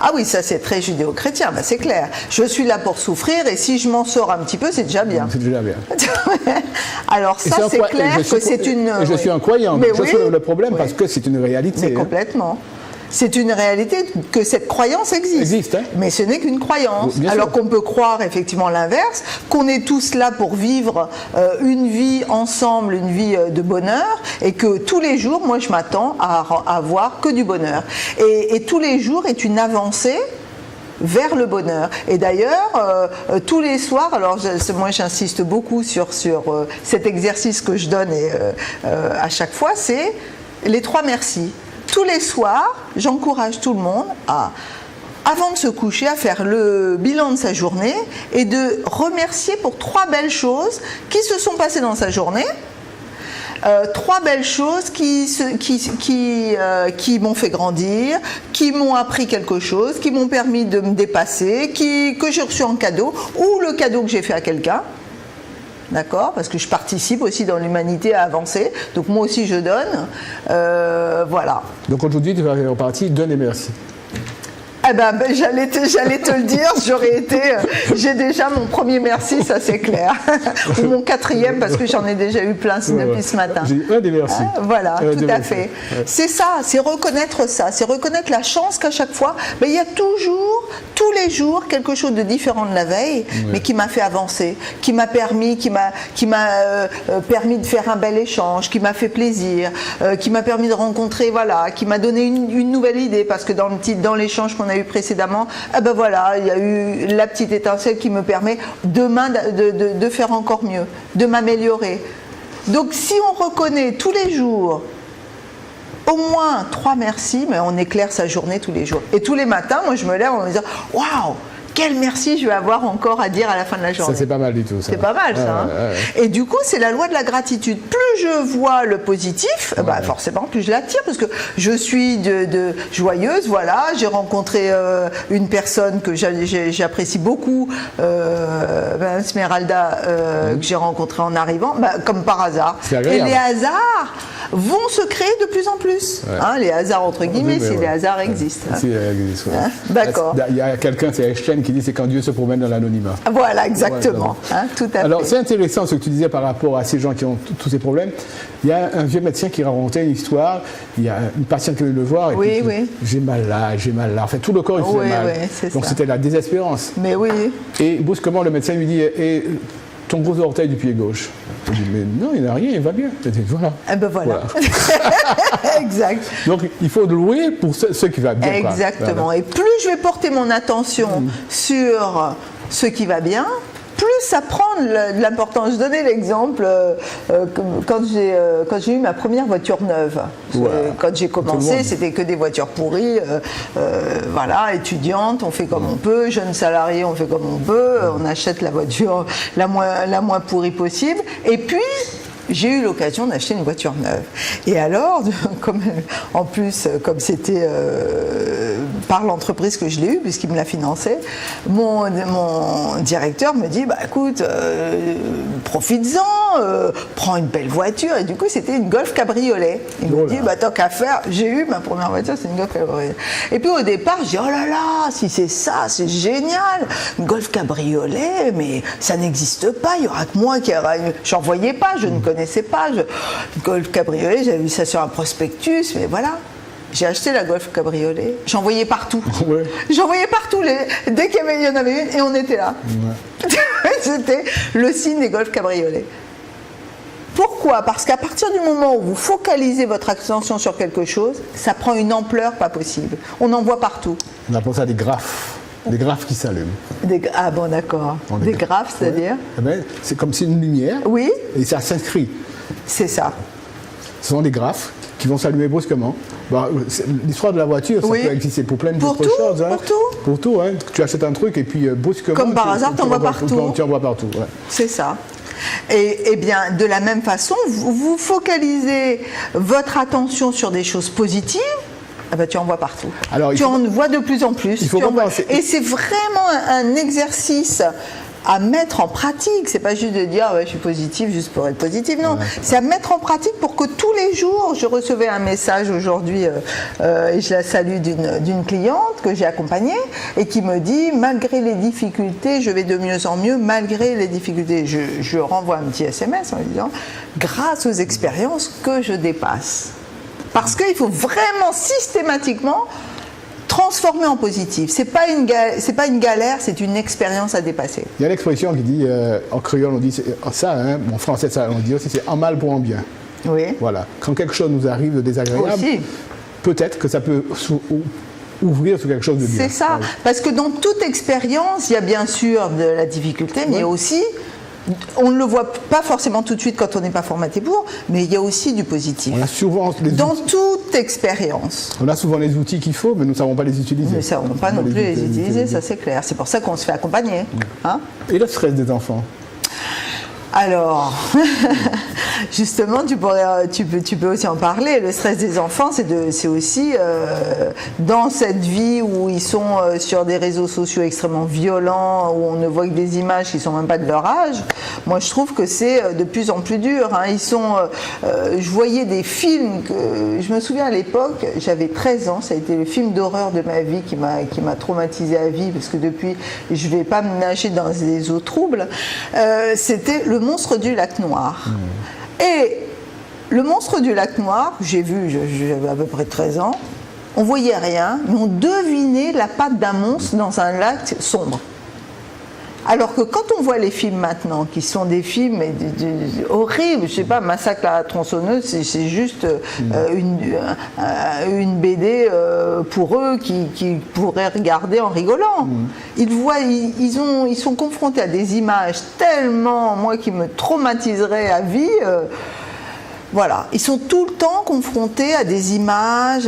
ah oui, ça c'est très judéo-chrétien, c'est clair. Je suis là pour souffrir et si je m'en sors un petit peu, c'est déjà bien. C'est déjà bien. Alors ça, c'est clair que c'est une... Je suis un croyant, mais je soulève le problème parce que c'est une réalité. Mais complètement. C'est une réalité que cette croyance existe, hein. Mais ce n'est qu'une croyance. Alors qu'on peut croire effectivement l'inverse, qu'on est tous là pour vivre une vie ensemble, une vie de bonheur, et que tous les jours, moi je m'attends à avoir que du bonheur. Et tous les jours est une avancée vers le bonheur. Et d'ailleurs, tous les soirs, alors moi j'insiste beaucoup sur cet exercice que je donne à chaque fois, c'est les 3 merci. Tous les soirs, j'encourage tout le monde avant de se coucher, à faire le bilan de sa journée et de remercier pour 3 belles choses qui se sont passées dans sa journée. 3 belles choses qui m'ont fait grandir, qui m'ont appris quelque chose, qui m'ont permis de me dépasser, que j'ai reçu en cadeau, ou le cadeau que j'ai fait à quelqu'un. D'accord ? Parce que je participe aussi dans l'humanité à avancer. Donc moi aussi je donne. Voilà. Donc aujourd'hui tu vas faire partie donne et merci. Eh ben, j'allais te le dire, j'ai déjà mon premier merci, ça c'est clair. Ou mon 4e, parce que j'en ai déjà eu plein depuis ce matin. J'ai un des merci. Voilà, tout à fait. Ouais. C'est ça, c'est reconnaître ça, c'est reconnaître la chance qu'à chaque fois, il y a toujours, tous les jours, quelque chose de différent de la veille, mais qui m'a fait avancer, qui m'a permis de faire un bel échange, qui m'a fait plaisir, qui m'a permis de rencontrer, qui m'a donné une nouvelle idée, parce que dans l'échange qu'on a eu précédemment, il y a eu la petite étincelle qui me permet demain de faire encore mieux, de m'améliorer. Donc si on reconnaît tous les jours au moins 3 merci, mais on éclaire sa journée tous les jours. Et tous les matins, moi je me lève en me disant « Waouh ! Quel merci je vais avoir encore à dire à la fin de la journée. » Ça, c'est pas mal du tout. Ça. C'est pas mal, ça. Et du coup, c'est la loi de la gratitude. Plus je vois le positif, forcément, plus je l'attire, parce que je suis joyeuse, j'ai rencontré une personne que j'apprécie beaucoup, Esmeralda, que j'ai rencontrée en arrivant, comme par hasard. Et les hasards vont se créer de plus en plus. Les hasards, entre guillemets, si les hasards existent. Si, existent, D'accord. Il y a quelqu'un, c'est Einstein, qui dit c'est quand Dieu se promène dans l'anonymat. Voilà, exactement. Tout à fait. Alors, c'est intéressant ce que tu disais par rapport à ces gens qui ont tous ces problèmes. Il y a un vieux médecin qui racontait une histoire. Il y a une patiente qui venait le voir et puis j'ai mal là. En fait, tout le corps, il faisait mal. Donc, c'était la désespérance. Mais oui. Et brusquement, le médecin lui dit ton gros orteil du pied gauche. Je dis, mais non, il n'y a rien, il va bien. Je dis, voilà. Eh ben voilà. Exact. Donc, il faut louer pour ce qui va bien. Exactement. Voilà. Et plus je vais porter mon attention sur ce qui va bien, plus ça prend de l'importance. Je donnais l'exemple quand j'ai eu ma première voiture neuve. Quand j'ai commencé, c'était que des voitures pourries. Voilà, étudiante, on fait comme on peut. Jeune salarié, on fait comme on peut. On achète la voiture la moins pourrie possible. Et puis, j'ai eu l'occasion d'acheter une voiture neuve. Et alors, en plus, comme c'était par l'entreprise que je l'ai eue, puisqu'il me l'a financé, mon directeur me dit, bah écoute, profites-en, prends une belle voiture. Et du coup, c'était une Golf cabriolet. Il me dit, bah tant qu'à faire, j'ai eu ma première voiture, c'est une Golf cabriolet. Et puis au départ, je dis, oh là là, si c'est ça, c'est génial, une Golf cabriolet, mais ça n'existe pas, il n'y aura que moi qui aura une... J'en voyais pas, je ne connaissais pas. Golf cabriolet, j'avais vu ça sur un prospectus, mais voilà. J'ai acheté la Golf cabriolet, j'en voyais partout. Ouais. J'en voyais partout, dès qu'il y en avait une, et on était là. Ouais. C'était le signe des Golf cabriolet. Pourquoi ? Parce qu'à partir du moment où vous focalisez votre attention sur quelque chose, ça prend une ampleur pas possible. On en voit partout. On appelle ça des graphes. Des graphes qui s'allument. Ah bon, d'accord. Des graphes, c'est-à-dire ? Ouais. Eh ben, c'est comme si une lumière. Oui. Et ça s'inscrit. C'est ça. Ce sont des graphes qui vont s'allumer brusquement. Bon, l'histoire de la voiture, ça peut exister pour plein d'autres choses. Hein. Pour tout. Pour tout, hein. Tu achètes un truc et puis brusquement... Comme par hasard, tu en vois partout. Tu en vois partout, ouais. C'est ça. Et bien, de la même façon, vous focalisez votre attention sur des choses positives, ah ben, tu en vois partout. Alors, tu en vois de plus en plus. Et c'est vraiment un exercice à mettre en pratique. C'est pas juste de dire ouais, je suis positive juste pour être positive. Non, c'est à mettre en pratique pour que tous les jours, je recevais un message aujourd'hui et je la salue d'une cliente que j'ai accompagnée et qui me dit malgré les difficultés, je vais de mieux en mieux malgré les difficultés. Je renvoie un petit SMS en lui disant grâce aux expériences que je dépasse. Parce qu'il faut vraiment systématiquement transformer en positif. C'est pas une galère, c'est une expérience à dépasser. Il y a l'expression qui dit, en créole on dit ça, hein, en français ça on dit aussi, c'est en mal pour en bien. Oui. Voilà. Quand quelque chose nous arrive de désagréable, peut-être que ça peut ouvrir sur quelque chose de bien. C'est ça. Voilà. Parce que dans toute expérience, il y a bien sûr de la difficulté, mais il y a aussi... On ne le voit pas forcément tout de suite quand on n'est pas formaté pour, mais il y a aussi du positif. On a souvent dans toute expérience. On a souvent les outils qu'il faut, mais nous ne savons pas les utiliser. Nous ne savons pas non plus les utiliser, ça c'est clair. C'est pour ça qu'on se fait accompagner. Hein ? Et le stress des enfants ? Alors, justement, tu peux aussi en parler. Le stress des enfants, c'est aussi dans cette vie où ils sont sur des réseaux sociaux extrêmement violents, où on ne voit que des images qui ne sont même pas de leur âge. Moi, je trouve que c'est de plus en plus dur. Hein. Je voyais des films que je me souviens à l'époque, j'avais 13 ans, ça a été le film d'horreur de ma vie qui m'a traumatisée à vie, parce que depuis, je ne vais pas me nager dans des eaux troubles. C'était Le Monstre du Lac Noir. Et Le Monstre du Lac Noir, j'ai vu, j'avais à peu près 13 ans, on voyait rien, mais on devinait la patte d'un monstre dans un lac sombre. Alors que quand on voit les films maintenant, qui sont des films horribles, je sais pas, Massacre à la tronçonneuse, c'est juste une BD pour eux qui pourraient regarder en rigolant. Ils sont confrontés à des images tellement, moi, qui me traumatiseraient à vie. Voilà, ils sont tout le temps confrontés à des images,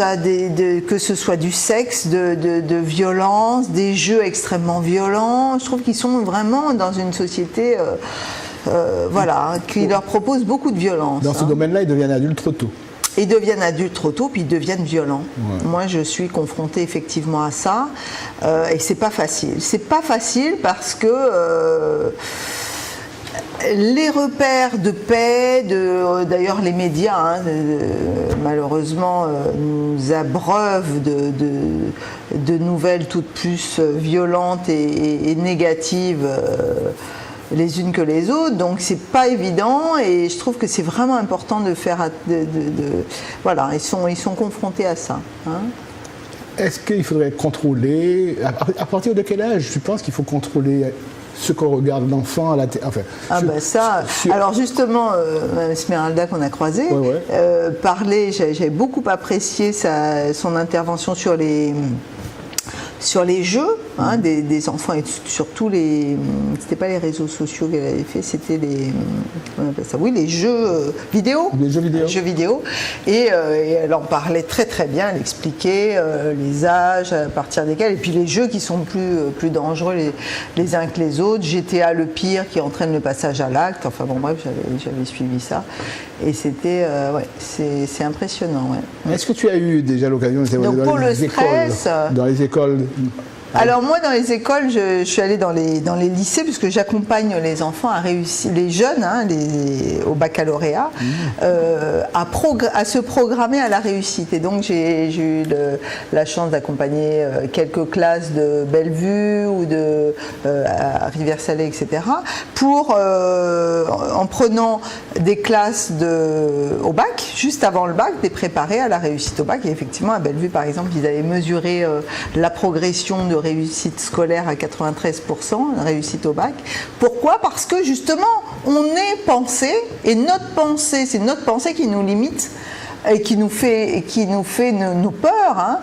que ce soit du sexe, de violence, des jeux extrêmement violents. Je trouve qu'ils sont vraiment dans une société qui leur propose beaucoup de violence. Dans ce domaine-là, ils deviennent adultes trop tôt. Ils deviennent adultes trop tôt, puis ils deviennent violents. Ouais. Moi, je suis confrontée effectivement à ça, et c'est pas facile. C'est pas facile parce que... les repères de paix, d'ailleurs les médias malheureusement nous abreuvent de nouvelles toutes plus violentes et négatives les unes que les autres, donc c'est pas évident et je trouve que c'est vraiment important de faire voilà, ils sont confrontés à ça. Hein. Est-ce qu'il faudrait contrôler, à partir de quel âge tu penses qu'il faut contrôler ce qu'on regarde l'enfant à la télé. Enfin, alors justement, Mme Esmeralda qu'on a croisée, parlait, j'avais beaucoup apprécié son intervention sur les jeux des enfants et surtout c'était pas les réseaux sociaux qu'elle avait fait, c'était les jeux vidéo. Les jeux vidéo. Et elle en parlait très très bien, elle expliquait les âges à partir desquels, et puis les jeux qui sont plus dangereux les uns que les autres. GTA le pire qui entraîne le passage à l'acte, enfin bon bref, j'avais suivi ça. Et c'était, c'est impressionnant. Ouais. Est-ce que tu as eu déjà l'occasion de dans les écoles? Alors moi, dans les écoles, je suis allée dans les lycées puisque j'accompagne les enfants à réussir, les jeunes, au baccalauréat, à se programmer à la réussite. Et donc j'ai eu la chance d'accompagner quelques classes de Bellevue ou à Rivière-Salée, etc. En prenant des classes au bac, juste avant le bac, les préparer à la réussite au bac. Et effectivement, à Bellevue, par exemple, ils avaient mesuré la progression de réussite scolaire à 93%, réussite au bac. Pourquoi ? Parce que justement, on est pensé, et notre pensée, c'est notre pensée qui nous limite et qui nous fait nos peurs,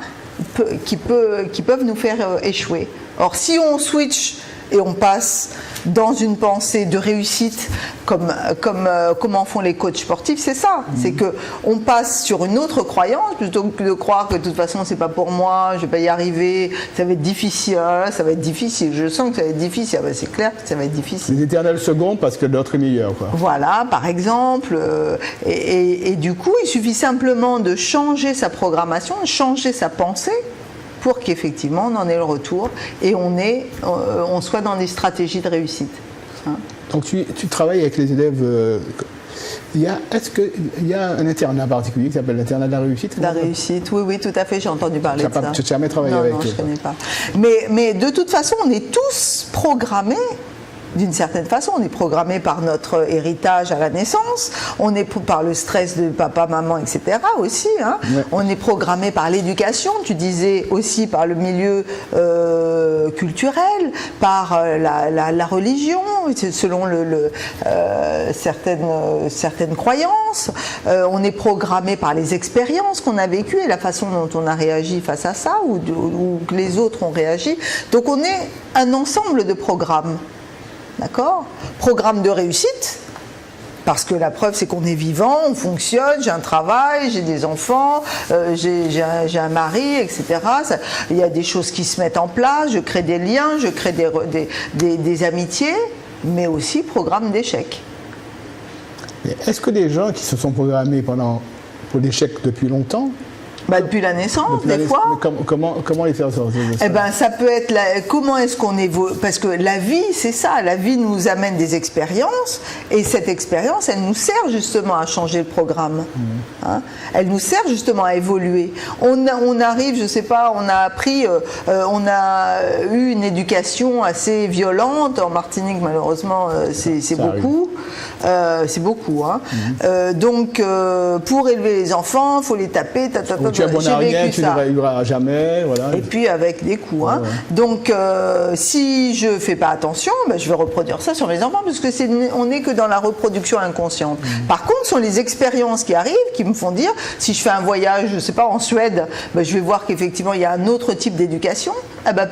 qui peuvent nous faire échouer. Or, si on switch et on passe dans une pensée de réussite, comme en font les coachs sportifs, c'est ça. C'est qu'on passe sur une autre croyance, plutôt que de croire que de toute façon c'est pas pour moi, je vais pas y arriver, ça va être difficile, ça va être difficile, je sens que ça va être difficile, c'est clair que ça va être difficile. Les éternels secondes parce que l'autre est meilleur, quoi. Voilà, par exemple, et du coup, il suffit simplement de changer sa programmation, de changer sa pensée, pour qu'effectivement on en ait le retour et on soit dans des stratégies de réussite. Donc tu travailles avec les élèves. Est-ce qu'il y a un internat particulier qui s'appelle l'internat de la réussite? La réussite, oui, tout à fait, j'ai entendu parler de ça. Tu n'as jamais travaillé avec eux? Non, je ne connais pas. Mais de toute façon, on est tous programmés. D'une certaine façon, on est programmé par notre héritage à la naissance, on est par le stress de papa, maman, etc. aussi. Ouais. On est programmé par l'éducation, tu disais aussi par le milieu culturel, par la religion, selon certaines croyances. On est programmé par les expériences qu'on a vécues et la façon dont on a réagi face à ça ou que les autres ont réagi. Donc on est un ensemble de programmes. D'accord ? Programme de réussite, parce que la preuve c'est qu'on est vivant, on fonctionne, j'ai un travail, j'ai des enfants, j'ai un mari, etc. Il y a des choses qui se mettent en place, je crée des liens, je crée des amitiés, mais aussi programme d'échec. Est-ce que des gens qui se sont programmés pour l'échec depuis longtemps, depuis la naissance, des fois. Comment les faire sortir de ça ? Ça peut être comment est-ce qu'on évolue ? Parce que la vie, c'est ça. La vie nous amène des expériences et cette expérience, elle nous sert justement à changer le programme. Elle nous sert justement à évoluer. On arrive, je sais pas, on a appris, on a eu une éducation assez violente. En Martinique, malheureusement, c'est beaucoup. C'est beaucoup. Donc, pour élever les enfants, il faut les taper. Tu as bon à rien, tu ne réussiras jamais. Voilà. Et puis avec des coups. Ouais. Donc si je ne fais pas attention, je vais reproduire ça sur mes enfants, parce que on n'est que dans la reproduction inconsciente. Par contre, ce sont les expériences qui arrivent qui me font dire, si je fais un voyage, je ne sais pas, en Suède, je vais voir qu'effectivement il y a un autre type d'éducation.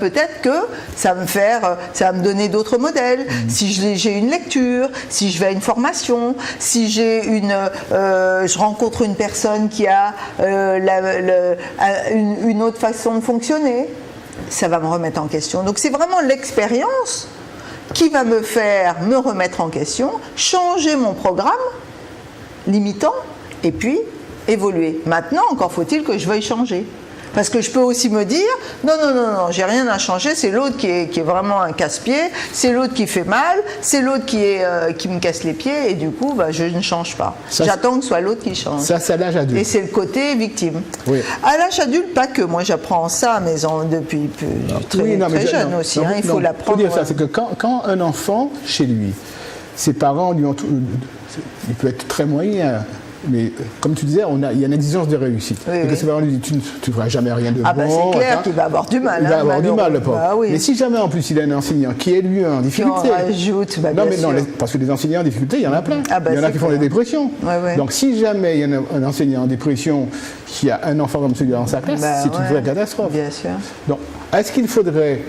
Peut-être que ça va me donner d'autres modèles. Si j'ai une lecture, si je vais à une formation, si je rencontre une personne qui a une autre façon de fonctionner, ça va me remettre en question. Donc c'est vraiment l'expérience qui va me faire me remettre en question, changer mon programme limitant et puis évoluer. Maintenant, encore faut-il que je veuille changer. Parce que je peux aussi me dire, non, j'ai rien à changer, c'est l'autre qui est vraiment un casse-pied, c'est l'autre qui fait mal, c'est l'autre qui me casse les pieds, et du coup, je ne change pas. J'attends que ce soit l'autre qui change. Ça, c'est à l'âge adulte. Et c'est le côté victime. Oui. À l'âge adulte, pas que. Moi, j'apprends ça à mes enfants depuis très jeune aussi. Il faut l'apprendre. Il faut dire ça, c'est que quand un enfant, chez lui, ses parents lui ont... Il peut être très moyen, Mais comme tu disais, il y a une exigence de réussite. Et que ses parents lui disent, tu ne feras jamais rien de bon. C'est clair qu'il va avoir du mal. Il va avoir du mal, le pauvre. Mais si jamais, en plus, il a un enseignant qui est lui en difficulté. Parce que des enseignants en difficulté, il y en a plein. Il y en a qui font des dépressions. Donc si jamais il y a un enseignant en dépression qui a un enfant comme celui-là dans sa classe, c'est une vraie catastrophe. Bien sûr. Donc, est-ce qu'il faudrait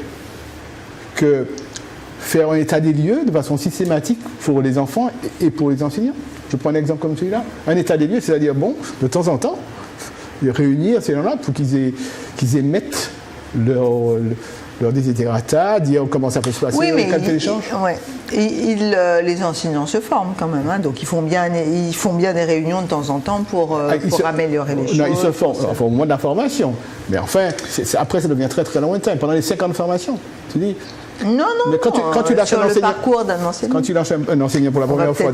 faire un état des lieux de façon systématique pour les enfants et pour les enseignants? Je prends un exemple comme celui-là. Un état des lieux, c'est-à-dire, de temps en temps, réunir ces gens-là pour qu'ils émettent leur desiderata, dire comment ça peut se passer, quel échange. Les enseignants se forment quand même, donc ils font bien des réunions de temps en temps pour améliorer les choses. Non, ils se forment, au moins de la formation. Mais enfin, après ça devient très très lointain. Pendant les 5 ans de formation, tu dis... Non, mais quand tu lâches sur le parcours d'un enseignant. Quand tu lâches un enseignant pour la première fois,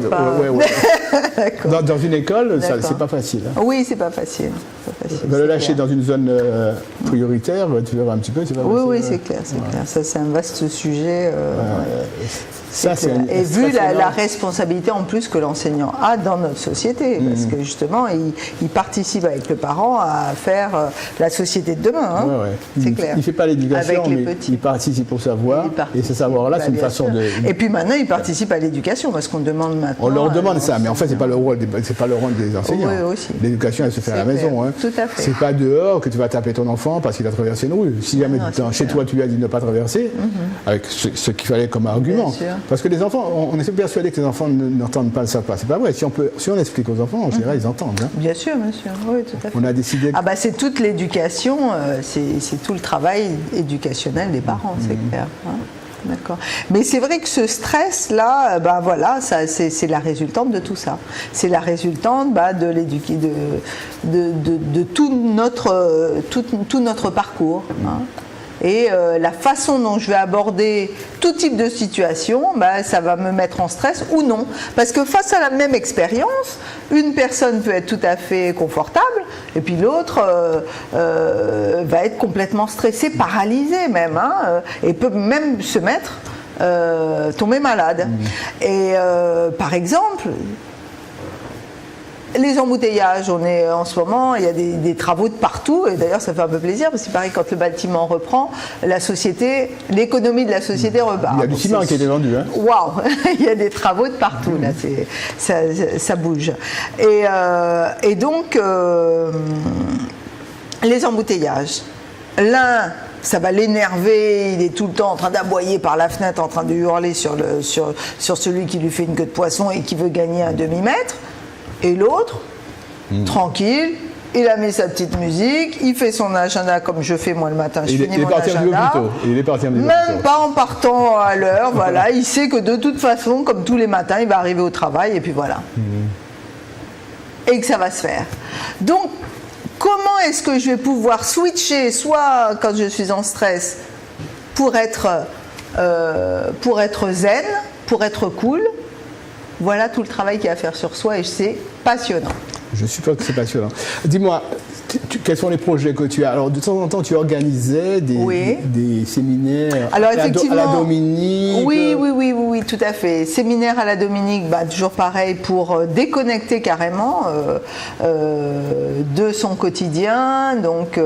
dans une école, c'est pas facile. Hein. Oui, c'est pas facile. Le lâcher dans une zone prioritaire, tu verras un petit peu, c'est pas facile. Oui, c'est clair. Ça, c'est un vaste sujet. Et vu la responsabilité en plus que l'enseignant a dans notre société, parce que justement, il participe avec le parent à faire la société de demain. Hein. C'est clair. Il ne fait pas l'éducation, mais il participe au savoir. Et ce savoir-là, c'est une façon de... Et puis maintenant, il participe à l'éducation, parce qu'on demande maintenant... On leur demande ça, mais en fait, c'est pas le rôle des enseignants. Oui, aussi. L'éducation, elle se fait à la maison. Hein. Tout à fait. C'est pas dehors que tu vas taper ton enfant parce qu'il a traversé une rue. Si jamais chez toi, tu lui as dit de ne pas traverser, avec ce qu'il fallait comme argument. Parce que les enfants, on est persuadé que les enfants n'entendent pas, ne savent pas. C'est pas vrai. Si on explique aux enfants, en général, ils entendent. Hein. Bien sûr. Oui, tout à fait. On a décidé... c'est toute l'éducation, c'est tout le travail éducationnel des parents, c'est clair. Hein. D'accord. Mais c'est vrai que ce stress-là, c'est la résultante de tout ça. C'est la résultante de tout notre parcours. Hein. Et la façon dont je vais aborder tout type de situation, ça va me mettre en stress ou non. Parce que face à la même expérience, une personne peut être tout à fait confortable, et puis l'autre va être complètement stressée, paralysée même, et peut même se mettre, tomber malade. Et par exemple... Les embouteillages, en ce moment, il y a des travaux de partout, et d'ailleurs ça fait un peu plaisir, parce que pareil, quand le bâtiment reprend, l'économie de la société repart. Il y a du ciment qui a été vendu. Hein. Waouh, il y a des travaux de partout, là, ça bouge. Et donc, les embouteillages. L'un, ça va l'énerver, il est tout le temps en train d'aboyer par la fenêtre, en train de hurler sur celui qui lui fait une queue de poisson et qui veut gagner un demi-mètre. Et l'autre, tranquille, il a mis sa petite musique, il fait son agenda comme je fais moi le matin, je finis mon agenda. Il est parti un peu plus tôt. Même pas en partant à l'heure, voilà. Il sait que de toute façon, comme tous les matins, il va arriver au travail et puis voilà. Et que ça va se faire. Donc, comment est-ce que je vais pouvoir switcher, soit quand je suis en stress, pour être zen, pour être cool. Voilà tout le travail qu'il y a à faire sur soi et c'est passionnant. Je suppose que c'est passionnant. Dis-moi, quels sont les projets que tu as? Alors, de temps en temps, tu organisais des séminaires à la Dominique. Oui, tout à fait. Séminaire à la Dominique, toujours pareil, pour déconnecter carrément de son quotidien. Donc,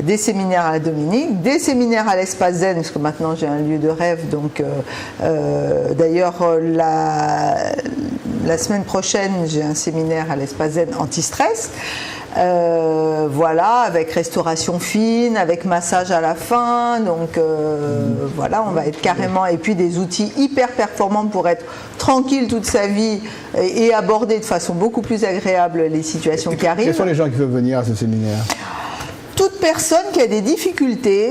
des séminaires à la Dominique, des séminaires à l'Espace Zen, parce que maintenant j'ai un lieu de rêve. Donc, d'ailleurs, la semaine prochaine, j'ai un séminaire à l'Espace Zen anti-stress. Avec restauration fine, avec massage à la fin, donc on va être carrément, et puis des outils hyper performants pour être tranquille toute sa vie et aborder de façon beaucoup plus agréable les situations qui arrivent. Quels sont les gens qui peuvent venir à ce séminaire ? Toute personne qui a des difficultés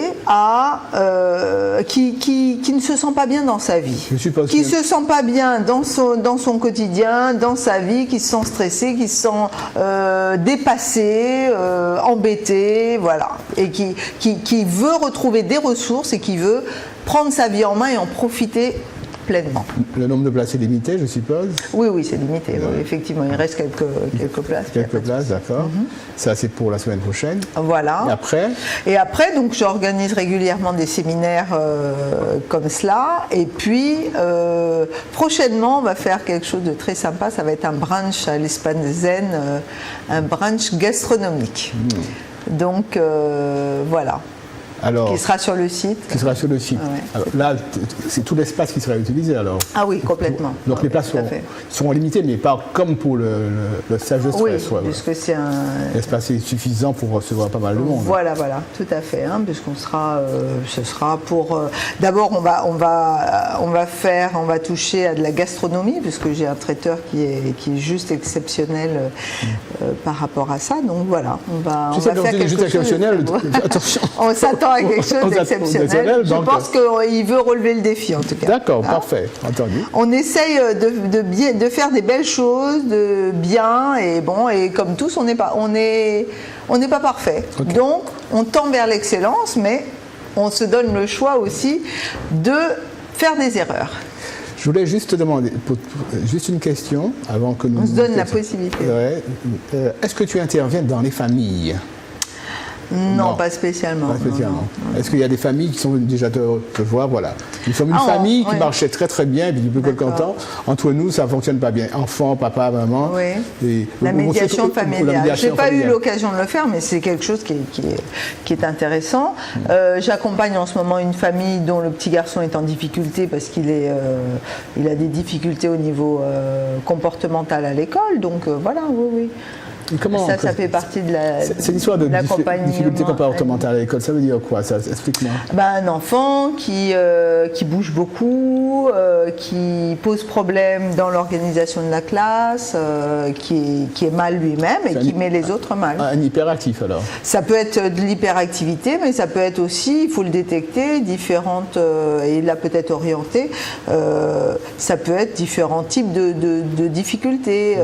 qui ne se sent pas bien dans sa vie, qui ne se sent pas bien dans son quotidien, dans sa vie, qui se sent stressé, qui se sent dépassé, embêté, voilà, et qui veut retrouver des ressources et qui veut prendre sa vie en main et en profiter pleinement. Le nombre de places est limité, je suppose? Oui, c'est limité. Oui, effectivement, il reste quelques places. Quelques places, d'accord. Ça, c'est pour la semaine prochaine. Voilà. Et après, donc, j'organise régulièrement des séminaires comme cela. Et puis, prochainement, on va faire quelque chose de très sympa. Ça va être un brunch à l'Espace Zen, un brunch gastronomique. Donc, voilà. Alors, qui sera sur le site. Qui sera sur le site. Ouais, alors, là, c'est tout l'espace qui sera utilisé alors. Ah oui, complètement. Donc les places sont limitées, mais pas comme pour le stage de stress. Oui, puisque c'est un... L'espace est suffisant pour recevoir pas mal de monde. Voilà, tout à fait. Hein, puisqu'on sera, ce sera pour... D'abord, on va toucher à de la gastronomie, puisque j'ai un traiteur qui est juste exceptionnel par rapport à ça. Donc voilà, on va faire quelque chose exceptionnel. Attention. On s'attend à quelque chose d'exceptionnel. Je pense qu'il veut relever le défi en tout cas. D'accord, parfait, entendu. On essaye de faire des belles choses, de bien, et bon, et comme tous, on n'est pas parfait. Okay. Donc, on tend vers l'excellence, mais on se donne le choix aussi de faire des erreurs. Je voulais juste te demander, juste une question avant que nous... On se donne la possibilité. Est-ce que tu interviens dans les familles ? Non, pas spécialement. Pas spécialement. Non. Est-ce qu'il y a des familles qui sont venues déjà te voir? Voilà. Nous sommes une famille qui marchait très très bien, et puis depuis quelque temps, entre nous, ça ne fonctionne pas bien. Enfant, papa, maman. Oui. Et la médiation familiale. Je n'ai pas eu l'occasion de le faire, mais c'est quelque chose qui est intéressant. J'accompagne en ce moment une famille dont le petit garçon est en difficulté parce qu'il a des difficultés au niveau comportemental à l'école. Donc voilà, oui. Ça fait partie de l'accompagnement. C'est l'histoire de difficultés comportementales à l'école. Ça veut dire quoi? Ça, explique-moi. Un enfant qui bouge beaucoup, qui pose problème dans l'organisation de la classe, qui est mal lui-même et qui met les autres mal. Un hyperactif alors? Ça peut être de l'hyperactivité, mais ça peut être aussi, il faut le détecter, différentes, et là peut-être orienté, ça peut être différents types de difficultés.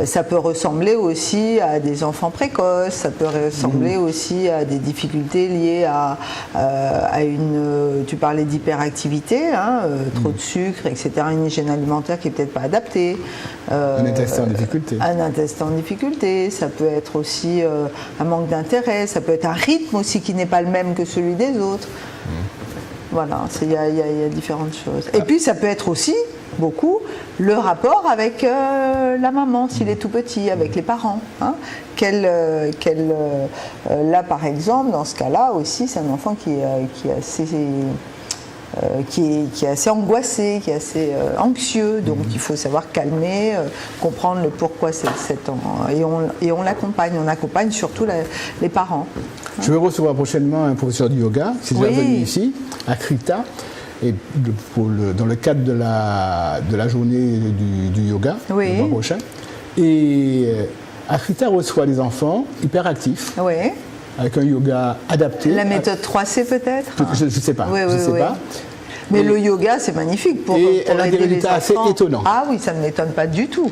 Ça peut ressembler aussi à des enfants précoces, ça peut ressembler aussi à des difficultés liées à tu parlais d'hyperactivité, trop de sucre, etc., une hygiène alimentaire qui n'est peut-être pas adaptée. Un intestin en difficulté. Un intestin en difficulté, ça peut être aussi un manque d'intérêt, ça peut être un rythme aussi qui n'est pas le même que celui des autres. Voilà, il y a différentes choses. Et puis ça peut être aussi beaucoup le rapport avec la maman s'il est tout petit, avec les parents. Là par exemple, dans ce cas-là aussi, c'est un enfant qui est assez angoissé, qui est assez anxieux, donc il faut savoir calmer, comprendre le pourquoi et on l'accompagne, on accompagne surtout les parents. Je vais recevoir prochainement un professeur de yoga qui est déjà venu ici, à Krita. Et dans le cadre de la journée du yoga, le mois prochain. Et Akrita reçoit des enfants hyperactifs, avec un yoga adapté. La méthode 3C peut-être? Je ne sais pas. Je sais pas. Mais le yoga, c'est magnifique pour aider les enfants. Et elle a des résultats assez étonnants. Ah oui, ça ne m'étonne pas du tout.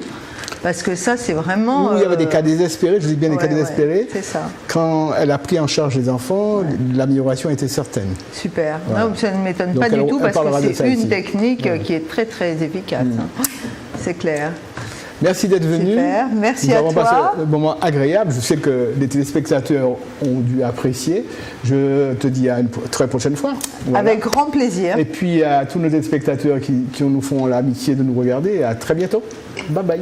Parce que ça, c'est vraiment... Il y avait des cas désespérés, je dis bien des cas désespérés. C'est ça. Quand elle a pris en charge les enfants, l'amélioration était certaine. Super. Non, ça ne m'étonne pas du tout, parce que c'est une technique qui est très très efficace. C'est clair. Merci d'être venu. Super, merci à toi. Nous avons passé un moment agréable. Je sais que les téléspectateurs ont dû apprécier. Je te dis à une très prochaine fois. Voilà. Avec grand plaisir. Et puis à tous nos téléspectateurs qui nous font l'amitié de nous regarder, à très bientôt. Bye bye.